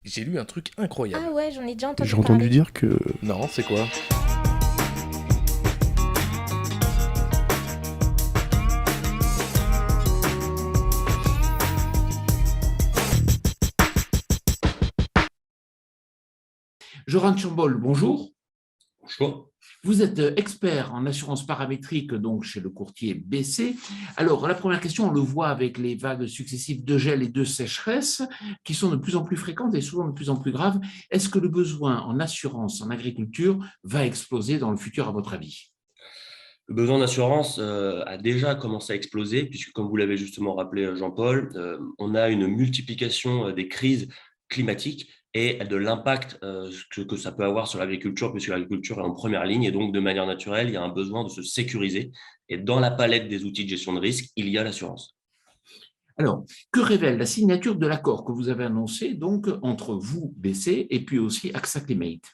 J'ai lu un truc Ah incroyable. ouais, j'en ai déjà J'ai entendu entendu parler. dire que Non, c'est quoi? Joran Chambol, bonjour. Bonjour. Vous êtes expert en assurance paramétrique donc chez le courtier BC. Alors, la première question, on le voit avec les vagues successives de gel et de sécheresse qui sont de plus en plus fréquentes et souvent de plus en plus graves. Est-ce que le besoin en assurance en agriculture va exploser dans le futur, à votre avis? Le besoin d'assurance a déjà commencé à exploser, puisque comme vous l'avez justement rappelé, Jean-Paul, on a une multiplication des crises climatiques et de l'impact que ça peut avoir sur l'agriculture, puisque l'agriculture est en première ligne. Et donc, de manière naturelle, il y a un besoin de se sécuriser. Et dans la palette des outils de gestion de risque, il y a l'assurance. Alors, que révèle la signature de l'accord que vous avez annoncé donc entre vous, BC, et puis aussi AXA Climate?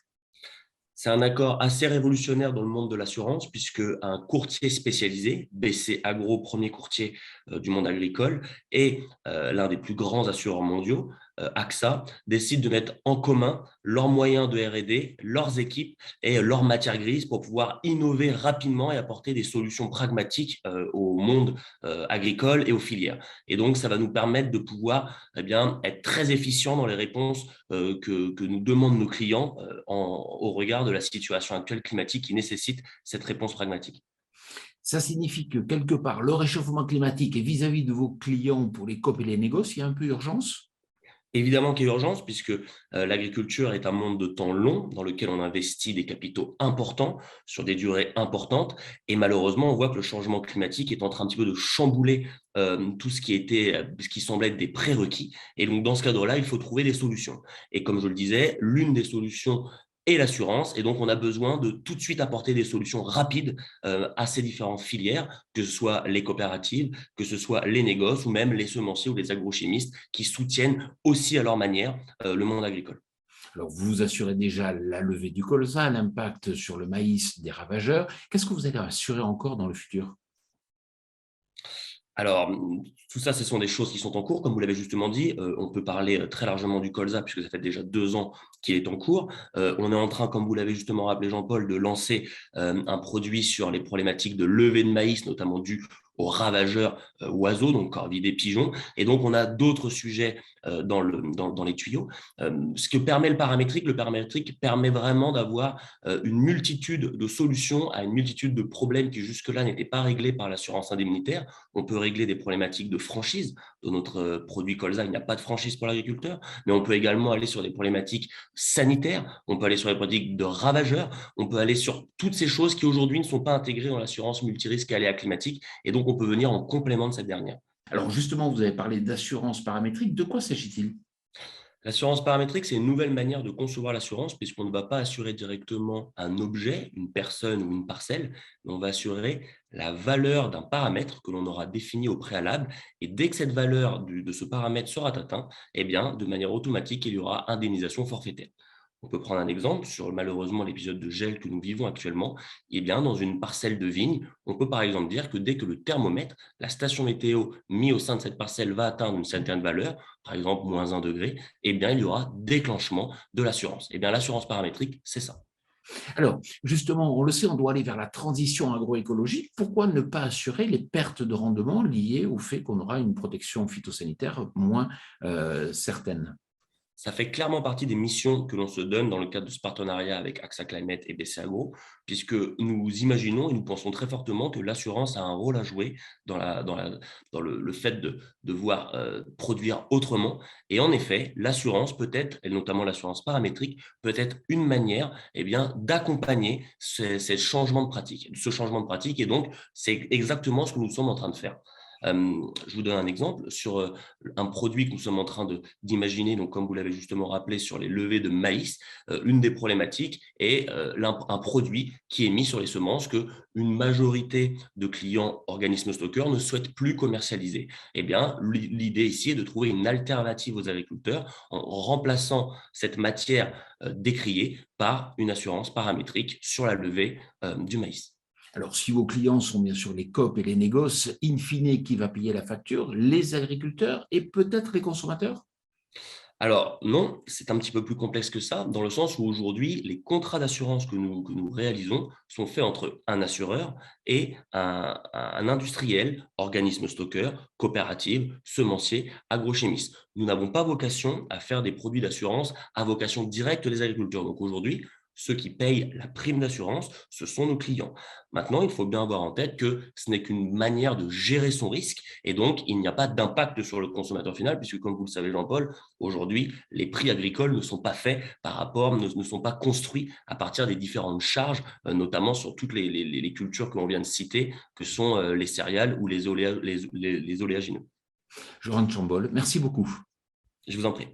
C'est un accord assez révolutionnaire dans le monde de l'assurance, puisque un courtier spécialisé, BC Agro, premier courtier du monde agricole, et l'un des plus grands assureurs mondiaux, AXA, décide de mettre en commun leurs moyens de R&D, leurs équipes et leurs matières grises pour pouvoir innover rapidement et apporter des solutions pragmatiques au monde agricole et aux filières. Et donc, ça va nous permettre de pouvoir être très efficient dans les réponses que nous demandent nos clients au regard de la situation actuelle climatique qui nécessite cette réponse pragmatique. Ça signifie que quelque part, le réchauffement climatique et vis-à-vis de vos clients pour les COP et les négoces, il y a un peu urgence? Évidemment qu'il y a urgence, puisque l'agriculture est un monde de temps long dans lequel on investit des capitaux importants sur des durées importantes. Et malheureusement, on voit que le changement climatique est en train un petit peu de chambouler tout ce qui semblait être des prérequis. Et donc, dans ce cadre-là, il faut trouver des solutions. Et comme je le disais, l'une des solutions est l'assurance. Et donc, on a besoin de tout de suite apporter des solutions rapides à ces différentes filières, que ce soit les coopératives, que ce soit les négoces ou même les semenciers ou les agrochimistes qui soutiennent aussi à leur manière le monde agricole. Alors, vous assurez déjà la levée du colza, l'impact sur le maïs des ravageurs. Qu'est-ce que vous allez assurer encore dans le futur? Alors, tout ça, ce sont des choses qui sont en cours, comme vous l'avez justement dit. On peut parler très largement du colza, puisque ça fait déjà 2 ans qu'il est en cours. On est en train, comme vous l'avez justement rappelé, Jean-Paul, de lancer un produit sur les problématiques de levée de maïs, notamment dû aux ravageurs oiseaux, donc corvidés, pigeons. Et donc, on a d'autres sujets dans les tuyaux. Ce que permet le paramétrique permet vraiment d'avoir une multitude de solutions à une multitude de problèmes qui jusque-là n'étaient pas réglés par l'assurance indemnitaire. On peut régler des problématiques de franchise. Dans notre produit colza, il n'y a pas de franchise pour l'agriculteur, mais on peut également aller sur des problématiques sanitaires, on peut aller sur les problématiques de ravageurs, on peut aller sur toutes ces choses qui aujourd'hui ne sont pas intégrées dans l'assurance multirisque et aléa climatique, et donc on peut venir en complément de cette dernière. Alors, justement, vous avez parlé d'assurance paramétrique. De quoi s'agit-il? L'assurance paramétrique, c'est une nouvelle manière de concevoir l'assurance puisqu'on ne va pas assurer directement un objet, une personne ou une parcelle, mais on va assurer la valeur d'un paramètre que l'on aura défini au préalable. Et dès que cette valeur de ce paramètre sera atteinte, eh bien, de manière automatique, il y aura indemnisation forfaitaire. On peut prendre un exemple sur malheureusement l'épisode de gel que nous vivons actuellement. Eh bien, dans une parcelle de vigne, on peut par exemple dire que dès que le thermomètre, la station météo mise au sein de cette parcelle va atteindre une certaine valeur, par exemple moins 1 degré, eh bien, il y aura déclenchement de l'assurance. Eh bien, l'assurance paramétrique, c'est ça. Alors, justement, on le sait, on doit aller vers la transition agroécologique. Pourquoi ne pas assurer les pertes de rendement liées au fait qu'on aura une protection phytosanitaire moins certaine? Ça fait clairement partie des missions que l'on se donne dans le cadre de ce partenariat avec AXA Climate et BC Agro, puisque nous imaginons et nous pensons très fortement que l'assurance a un rôle à jouer dans le fait de devoir produire autrement. Et en effet, l'assurance peut être, et notamment l'assurance paramétrique, peut être une manière d'accompagner ces changements de pratique. Ce changement de pratique, et donc, c'est exactement ce que nous sommes en train de faire. Je vous donne un exemple sur un produit que nous sommes en train d'imaginer, donc comme vous l'avez justement rappelé sur les levées de maïs, une des problématiques est un produit qui est mis sur les semences que une majorité de clients organismes stockeurs ne souhaitent plus commercialiser. Eh bien, l'idée ici est de trouver une alternative aux agriculteurs en remplaçant cette matière décriée par une assurance paramétrique sur la levée du maïs. Alors, si vos clients sont bien sûr les COP et les négoces, in fine, qui va payer la facture? Les agriculteurs et peut-être les consommateurs? Alors non, c'est un petit peu plus complexe que ça, dans le sens où aujourd'hui, les contrats d'assurance que nous réalisons sont faits entre un assureur et un industriel, organisme stockeur, coopérative, semencier, agrochimiste. Nous n'avons pas vocation à faire des produits d'assurance à vocation directe des agriculteurs. Donc aujourd'hui, ceux qui payent la prime d'assurance, ce sont nos clients. Maintenant, il faut bien avoir en tête que ce n'est qu'une manière de gérer son risque et donc il n'y a pas d'impact sur le consommateur final, puisque comme vous le savez, Jean-Paul, aujourd'hui, les prix agricoles ne sont pas faits par rapport, ne sont pas construits à partir des différentes charges, notamment sur toutes les cultures que l'on vient de citer, que sont les céréales ou les oléagineux. Johan Chambol, merci beaucoup. Je vous en prie.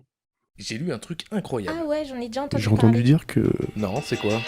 J'ai lu un truc Ah incroyable. ouais, j'en ai déjà entendu J'ai entendu parler. dire que Non, c'est quoi?